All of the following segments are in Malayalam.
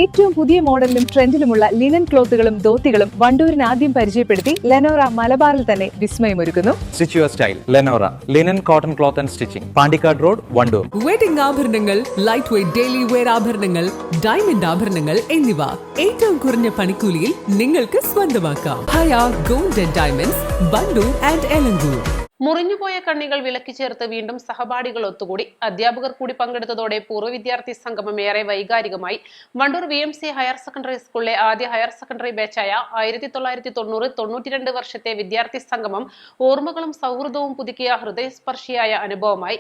ഏറ്റവും പുതിയ മോഡലിലും ട്രെൻഡിലുമുള്ള ലിനൻ ക്ലോത്തുകളും ധോത്തികളും വണ്ടൂരിന് ആദ്യം പരിചയപ്പെടുത്തി ലെനോറ മലബാറിൽ തന്നെ വിസ്മയമൊരുക്കുന്നു. Stitch your style Lenora linen cotton cloth and stitching, Pandikkad road, Wandoor. Wedding ആഭരണങ്ങൾ, ലൈറ്റ് വെയ്റ്റ് ഡെയിലി വെയർ ആഭരണങ്ങൾ, ഡയമണ്ട് ആഭരണങ്ങൾ എന്നിവ ഏറ്റവും കുറഞ്ഞ പണിക്കൂലിയിൽ നിങ്ങൾക്ക് സ്വന്തമാക്കാം. Haya gold and diamonds, Wandoor and Elankur. മുറിഞ്ഞുപോയ കണ്ണികൾ വിളക്കി ചേർത്ത് വീണ്ടും സഹപാഠികൾ ഒത്തുകൂടി. അധ്യാപകർ കൂടി പങ്കെടുത്തതോടെ പൂർവ്വ വിദ്യാർത്ഥി സംഗമം ഏറെ വൈകാരികമായി. വണ്ടൂർ VMC ഹയർ സെക്കൻഡറി സ്കൂളിലെ ആദ്യ ഹയർ സെക്കൻഡറി ബാച്ചായ 1990-92 വർഷത്തെ വിദ്യാർത്ഥി സംഗമം ഓർമ്മകളും സൗഹൃദവും പുതുക്കിയ ഹൃദയസ്പർശിയായ അനുഭവമായി.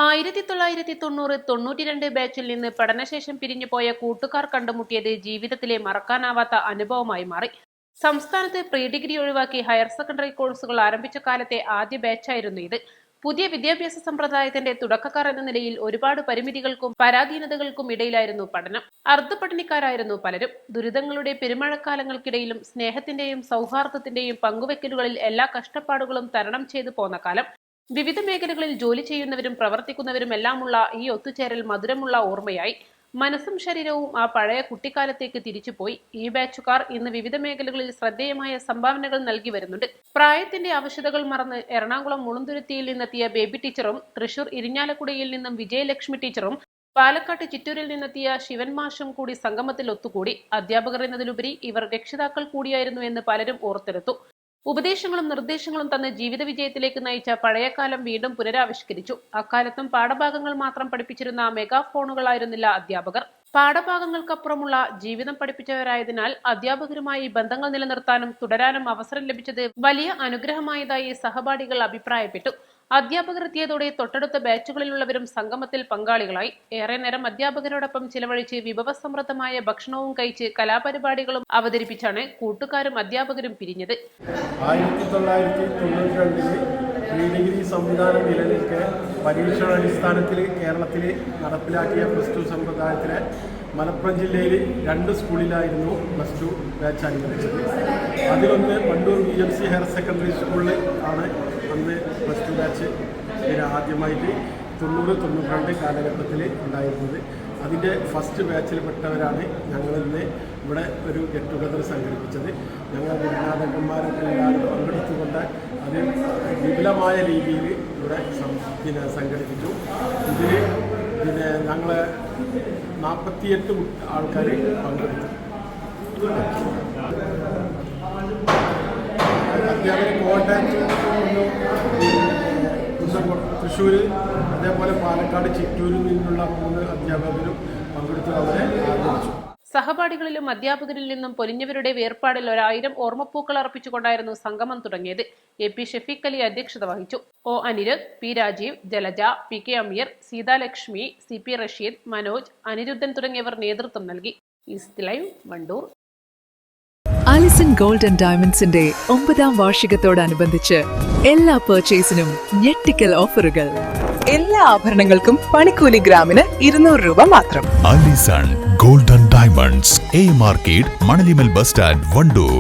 1990-92 ബാച്ചിൽ നിന്ന് പഠനശേഷം പിരിഞ്ഞുപോയ കൂട്ടുകാർ കണ്ടുമുട്ടിയത് ജീവിതത്തിലെ മറക്കാനാവാത്ത അനുഭവമായി മാറി. സംസ്ഥാനത്ത് പ്രീ ഡിഗ്രി ഒഴിവാക്കി ഹയർ സെക്കൻഡറി കോഴ്സുകൾ ആരംഭിച്ച കാലത്തെ ആദ്യ ബാച്ചായിരുന്നു ഇത്. പുതിയ വിദ്യാഭ്യാസ സമ്പ്രദായത്തിന്റെ തുടക്കക്കാർ എന്ന നിലയിൽ ഒരുപാട് പരിമിതികൾക്കും പരാധീനതകൾക്കും ഇടയിലായിരുന്നു പഠനം. അർദ്ധപഠിക്കാരായിരുന്നു പലരും. ദുരിതങ്ങളുടെ പെരുമഴക്കാലങ്ങൾക്കിടയിലും സ്നേഹത്തിന്റെയും സൗഹാർദ്ദത്തിന്റെയും പങ്കുവെക്കലുകളിൽ എല്ലാ കഷ്ടപ്പാടുകളും തരണം ചെയ്തു പോന്ന കാലം. വിവിധ മേഖലകളിൽ ജോലി ചെയ്യുന്നവരും പ്രവർത്തിക്കുന്നവരും എല്ലാമുള്ള ഈ ഒത്തുചേരൽ മധുരമുള്ള ഓർമ്മയായി. മനസ്സും ശരീരവും ആ പഴയ കുട്ടിക്കാലത്തേക്ക് തിരിച്ചുപോയി. ഈ ബാച്ചുകാർ ഇന്ന് വിവിധ മേഖലകളിൽ ശ്രദ്ധേയമായ സംഭാവനകൾ നൽകി വരുന്നുണ്ട്. പ്രായത്തിന്റെ അവശതകൾ മറന്ന് എറണാകുളം മുളന്തുരുത്തിയിൽ നിന്നെത്തിയ ബേബി ടീച്ചറും, തൃശൂർ ഇരിഞ്ഞാലക്കുടയിൽ നിന്നും വിജയലക്ഷ്മി ടീച്ചറും, പാലക്കാട്ട് ചിറ്റൂരിൽ നിന്നെത്തിയ ശിവൻ മാഷും കൂടി സംഗമത്തിൽ ഒത്തുകൂടി. അധ്യാപകർ എന്നതിലുപരി ഇവർ രക്ഷിതാക്കൾ കൂടിയായിരുന്നു എന്ന് പലരും ഓർത്തെടുത്തു. ഉപദേശങ്ങളും നിർദ്ദേശങ്ങളും തന്ന് ജീവിത വിജയത്തിലേക്ക് നയിച്ച പഴയകാലം വീണ്ടും പുനരാവിഷ്കരിച്ചു. അക്കാലത്തും പാഠഭാഗങ്ങൾ മാത്രം പഠിപ്പിച്ചിരുന്ന മെഗാഫോണുകളായിരുന്നില്ല അധ്യാപകർ. പാഠഭാഗങ്ങൾക്കപ്പുറമുള്ള ജീവിതം പഠിപ്പിച്ചവരായതിനാൽ അധ്യാപകരുമായി ബന്ധങ്ങൾ നിലനിർത്താനും തുടരാനും അവസരം ലഭിച്ചത് വലിയ അനുഗ്രഹമായതായി സഹപാഠികൾ അഭിപ്രായപ്പെട്ടു. അധ്യാപകർ എത്തിയതോടെ തൊട്ടടുത്ത ബാച്ചുകളിലുള്ളവരും സംഗമത്തിൽ പങ്കാളികളായി. ഏറെ നേരം അധ്യാപകരോടൊപ്പം ചിലവഴിച്ച് വിഭവസമൃദ്ധമായ ഭക്ഷണവും കഴിച്ച് കലാപരിപാടികളും അവതരിപ്പിച്ചാണ് കൂട്ടുകാരും അധ്യാപകരും പിരിഞ്ഞത്. 1992 പ്രീ ഡിഗ്രി സംവിധാനം നിലനിൽക്കെ പരീക്ഷണാടിസ്ഥാനത്തിൽ കേരളത്തിൽ നടപ്പിലാക്കിയ +2 സമ്പ്രദായത്തിലെ മലപ്പുറം ജില്ലയിൽ 2 സ്കൂളിലായിരുന്നു +2 ബാച്ച് അനുവദിച്ചത്. അതിലൊന്ന് വണ്ടൂർ VMC ഹയർ സെക്കൻഡറി സ്കൂളിൽ ആണ് അന്ന് +2 ബാച്ച് ആദ്യമായിട്ട് 90-92 കാലഘട്ടത്തിൽ ഉണ്ടായിരുന്നത്. അതിൻ്റെ ഫസ്റ്റ് ബാച്ചിൽപ്പെട്ടവരാണ് ഞങ്ങളിന്ന് ഇവിടെ ഒരു ഗെറ്റ് ടുഗദർ സംഘടിപ്പിച്ചത്. ഞങ്ങൾ ഗുരുനാഥന്മാരൊക്കെ എല്ലാവരും പങ്കെടുത്തുകൊണ്ട് അത് വിപുലമായ രീതിയിൽ ഇവിടെ സംഘടിപ്പിച്ചു. ഇതിൽ ഞങ്ങൾ 48 ആൾക്കാർ പങ്കെടുത്തു. അധ്യാപകർ കോട്ടയത്ത് തൃശ്ശൂർ, അതേപോലെ പാലക്കാട് ചിറ്റൂരിൽ നിന്നുള്ള 3 അധ്യാപകരും പങ്കെടുത്ത് അവരെ ആദരിച്ചു. സഹപാഠികളിലും അധ്യാപകരിൽ നിന്നും പൊലിഞ്ഞവരുടെ വേർപാടിൽ 1000 ഓർമ്മപ്പൂക്കൾ അർപ്പിച്ചുകൊണ്ടായിരുന്നു സംഗമം തുടങ്ങിയത്. AP ഷഫീഖ് അലി അധ്യക്ഷത വഹിച്ചു. O Anirudh, P Rajeev, Jalaja, PK അമീർ, സീതാലക്ഷ്മി, CP റഷീദ്, മനോജ്, അനിരുദ്ധൻ തുടങ്ങിയവർ നേതൃത്വം നൽകി. East Live, Wandoor. Alison gold and ഡയമണ്ട്സിന്റെ 9ാം വാർഷികത്തോടനുബന്ധിച്ച് എല്ലാ പർച്ചേസിനും ഞെട്ടിക്കൽ ഓഫറുകൾ. എല്ലാ ആഭരണങ്ങൾക്കും പണിക്കൂലി ഗ്രാമിന് 200 രൂപ മാത്രം. Alison gold and diamonds, A market, Manalimal bus stand, Wandoor.